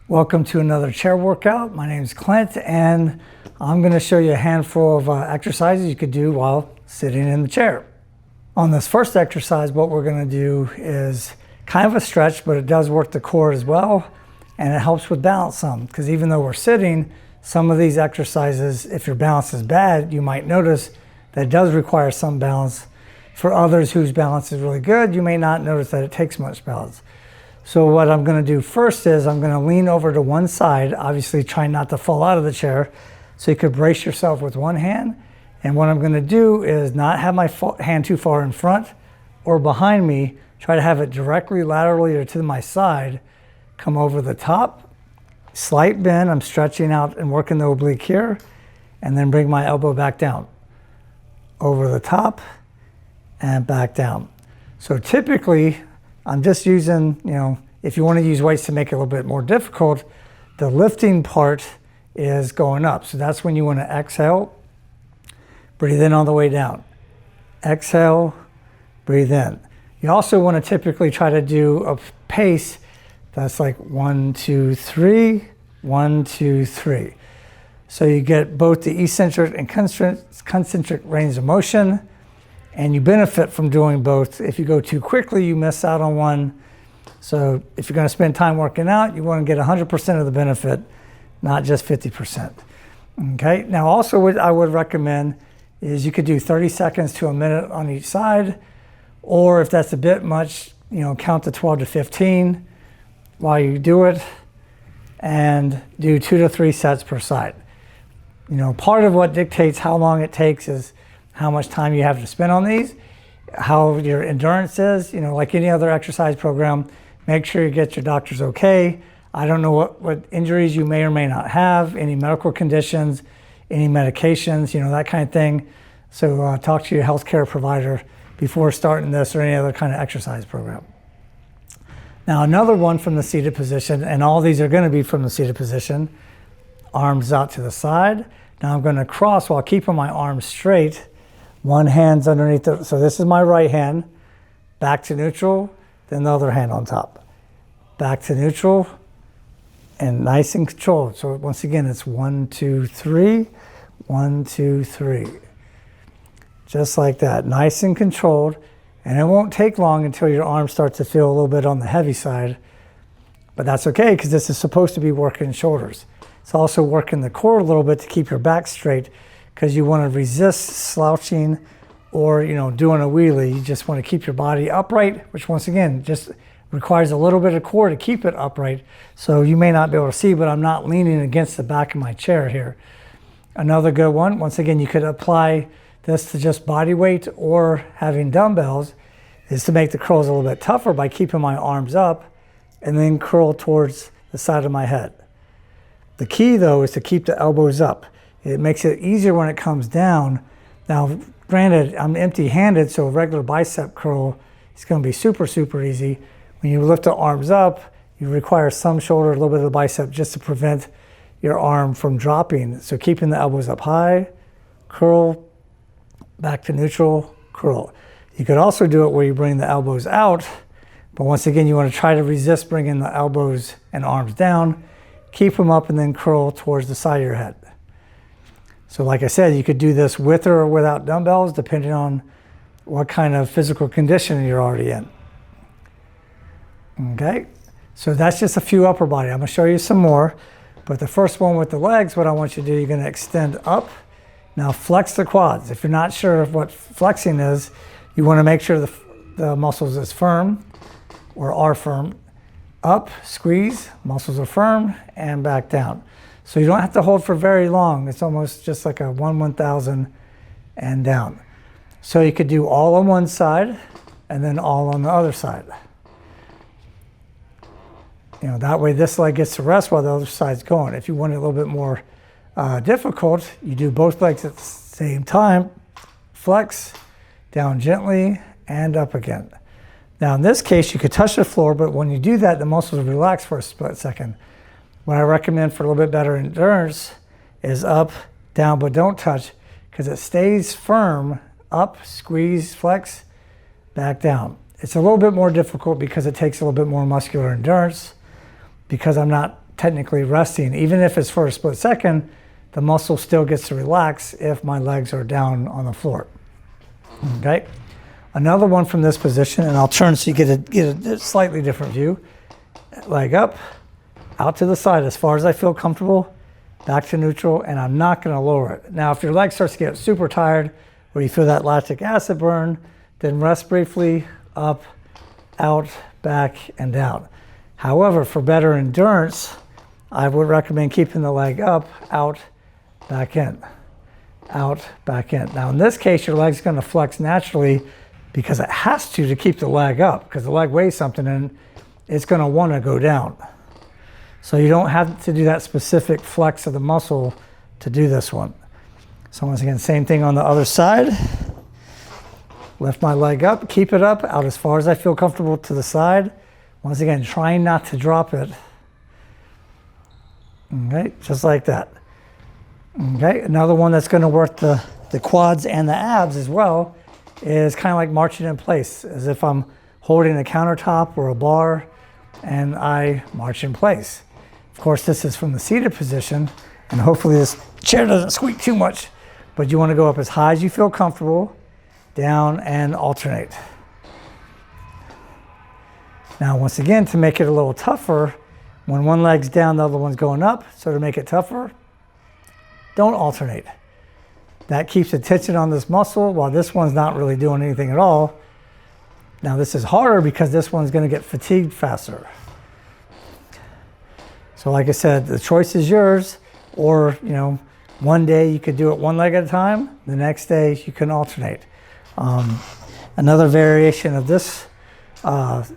Welcome to another chair workout. My name is Clint, and I'm going to show you a handful of exercises you could do while sitting in the chair. On this first exercise, what we're going to do is kind of a stretch, but it does work the core as well, and it helps with balance some, because even though we're sitting, some of these exercises, if your balance is bad, you might notice that it does require some balance. For others whose balance is really good, you may not notice that it takes much balance. So what I'm going to do first is I'm going to lean over to one side, obviously trying not to fall out of the chair. So you could brace yourself with one hand. And what I'm going to do is not have my hand too far in front or behind me. Try to have it directly laterally or to my side. Come over the top, slight bend. I'm stretching out and working the oblique here. And then bring my elbow back down. Over the top and back down. So typically, I'm just using, if you want to use weights to make it a little bit more difficult, the lifting part is going up. So that's when you want to exhale, breathe in all the way down. Exhale, breathe in. You also want to typically try to do a pace that's like 1, 2, 3, 1, 2, 3. So you get both the eccentric and concentric range of motion, and you benefit from doing both. If you go too quickly, you miss out on one. So if you're going to spend time working out, you want to get 100% of the benefit, not just 50%. Okay. Now also what I would recommend is you could do 30 seconds to a minute on each side, or if that's a bit much, count to 12 to 15 while you do it, and do 2 to 3 sets per side. Part of what dictates how long it takes is how much time you have to spend on these, how your endurance is, like any other exercise program. Make sure you get your doctor's okay. I don't know what injuries you may or may not have, any medical conditions, any medications, that kind of thing. So talk to your healthcare provider before starting this or any other kind of exercise program. Now another one from the seated position, and all these are going to be from the seated position, arms out to the side. Now I'm going to cross while keeping my arms straight. One hand's underneath so this is my right hand, back to neutral, then the other hand on top. Back to neutral, and nice and controlled. So once again, it's 1, 2, 3, 1, 2, 3. Just like that, nice and controlled. And it won't take long until your arms start to feel a little bit on the heavy side. But that's okay, because this is supposed to be working shoulders. It's also working the core a little bit to keep your back straight, because you want to resist slouching or doing a wheelie. You just want to keep your body upright, which once again just requires a little bit of core to keep it upright. So you may not be able to see, but I'm not leaning against the back of my chair here. Another good one, once again, you could apply this to just body weight or having dumbbells, is to make the curls a little bit tougher by keeping my arms up and then curl towards the side of my head. The key though is to keep the elbows up. It makes it easier when it comes down. Now, granted, I'm empty-handed, so a regular bicep curl is going to be super, super easy. When you lift the arms up, you require some shoulder, a little bit of the bicep, just to prevent your arm from dropping. So keeping the elbows up high, curl, back to neutral, curl. You could also do it where you bring the elbows out, but once again, you want to try to resist bringing the elbows and arms down, keep them up, and then curl towards the side of your head. So like I said, you could do this with or without dumbbells, depending on what kind of physical condition you're already in. Okay, so that's just a few upper body. I'm going to show you some more, but the first one with the legs, what I want you to do, you're going to extend up. Now flex the quads. If you're not sure of what flexing is, you want to make sure the muscles is firm or are firm. Up, squeeze, muscles are firm, and back down. So you don't have to hold for very long. It's almost just like a 1/1000 and down. So you could do all on one side and then all on the other side. That way this leg gets to rest while the other side's going. If you want it a little bit more difficult, you do both legs at the same time. Flex, down gently, and up again. Now in this case, you could touch the floor, but when you do that, the muscles relax for a split second. What I recommend for a little bit better endurance is up, down, but don't touch, because it stays firm. Up, squeeze, flex, back down. It's a little bit more difficult because it takes a little bit more muscular endurance, because I'm not technically resting. Even if it's for a split second, the muscle still gets to relax if my legs are down on the floor. Okay. Another one from this position, and I'll turn so you get a slightly different view. Leg up, out to the side as far as I feel comfortable, back to neutral, and I'm not going to lower it. Now, if your leg starts to get super tired or you feel that lactic acid burn, then rest briefly, up, out, back, and down. However, for better endurance, I would recommend keeping the leg up, out, back in, out, back in. Now, in this case, your leg's going to flex naturally because it has to keep the leg up, because the leg weighs something and it's going to want to go down. So you don't have to do that specific flex of the muscle to do this one. So once again, same thing on the other side. Lift my leg up, keep it up, out as far as I feel comfortable to the side. Once again, trying not to drop it. Okay, just like that. Okay, another one that's going to work the quads and the abs as well is kind of like marching in place, as if I'm holding a countertop or a bar and I march in place. Of course, this is from the seated position, and hopefully this chair doesn't squeak too much, but you want to go up as high as you feel comfortable, down, and alternate. Now, once again, to make it a little tougher, when one leg's down, the other one's going up, so to make it tougher, don't alternate. That keeps the tension on this muscle while this one's not really doing anything at all. Now, this is harder because this one's going to get fatigued faster. So like I said, the choice is yours, or, you know, one day you could do it one leg at a time, the next day you can alternate. Another variation of this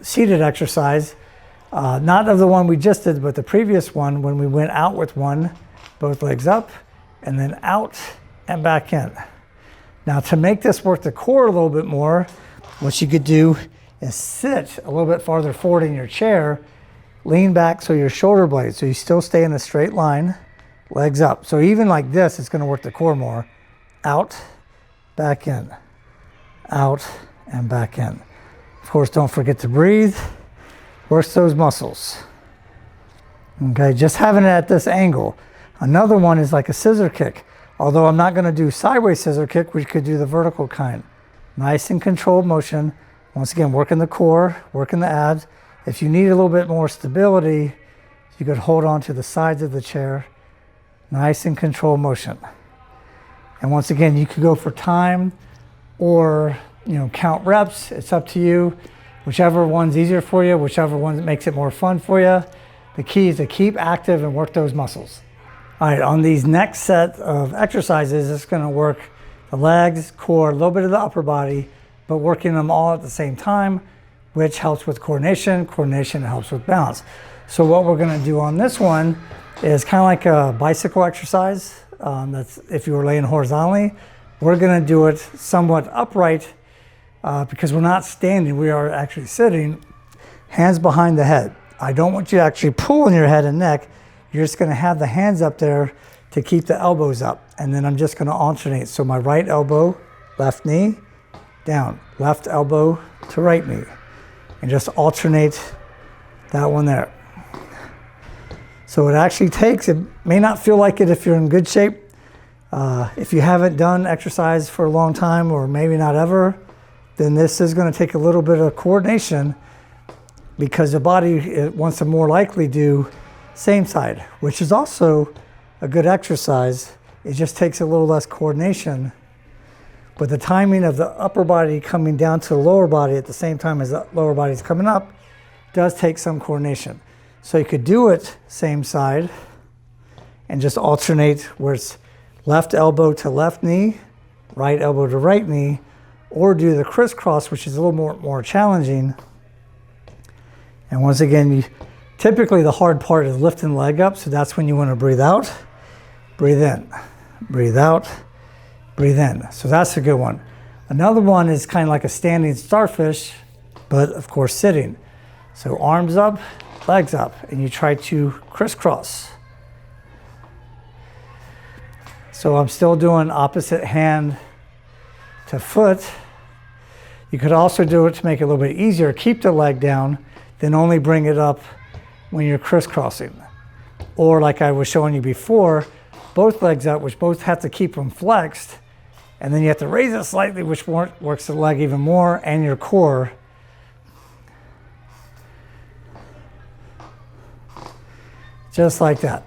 seated exercise, not of the one we just did, but the previous one, when we went out with one, both legs up, and then out and back in. Now, to make this work the core a little bit more, what you could do is sit a little bit farther forward in your chair, lean back so your shoulder blades, so you still stay in a straight line, legs up. So even like this, it's going to work the core more. Out, back in, out, and back in. Of course, don't forget to breathe. Works those muscles. Okay, just having it at this angle. Another one is like a scissor kick. Although I'm not going to do sideways scissor kick, we could do the vertical kind. Nice and controlled motion. Once again, working the core, working the abs. If you need a little bit more stability, you could hold on to the sides of the chair. Nice and controlled motion. And once again, you could go for time or, you know, count reps. It's up to you. Whichever one's easier for you, whichever one makes it more fun for you. The key is to keep active and work those muscles. All right, on these next set of exercises, it's going to work the legs, core, a little bit of the upper body, but working them all at the same time, which helps with coordination. Coordination helps with balance. So what we're going to do on this one is kind of like a bicycle exercise. That's if you were laying horizontally. We're going to do it somewhat upright because we're not standing. We are actually sitting, hands behind the head. I don't want you to actually pull on your head and neck. You're just going to have the hands up there to keep the elbows up. And then I'm just going to alternate. So my right elbow, left knee, down. Left elbow to right knee. And just alternate that one there. So it actually takes, it may not feel like it if you're in good shape. If you haven't done exercise for a long time, or maybe not ever, then this is going to take a little bit of coordination, because the body wants to more likely do same side, which is also a good exercise. It just takes a little less coordination. But the timing of the upper body coming down to the lower body at the same time as the lower body is coming up does take some coordination. So you could do it same side and just alternate where it's left elbow to left knee, right elbow to right knee, or do the crisscross, which is a little more challenging. And once again, typically the hard part is lifting the leg up, so that's when you want to breathe out, breathe in, breathe out, breathe in. So that's a good one. Another one is kind of like a standing starfish, but of course sitting. So arms up, legs up, and you try to crisscross. So I'm still doing opposite hand to foot. You could also do it to make it a little bit easier. Keep the leg down, then only bring it up when you're crisscrossing. or like I was showing you before, both legs up, which both have to keep them flexed. And then you have to raise it slightly, which works the leg even more, and your core. Just like that.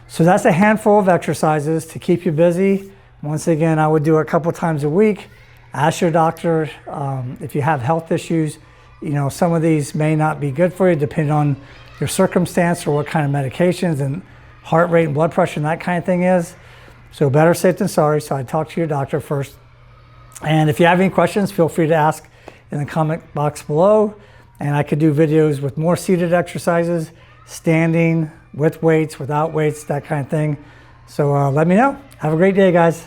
So that's a handful of exercises to keep you busy. Once again, I would do it a couple times a week. Ask your doctor if you have health issues. You know, some of these may not be good for you depending on your circumstance or what kind of medications and heart rate and blood pressure and that kind of thing is. So better safe than sorry. So I'd talk to your doctor first. And if you have any questions, feel free to ask in the comment box below. And I could do videos with more seated exercises, standing, with weights, without weights, that kind of thing. So let me know. Have a great day, guys.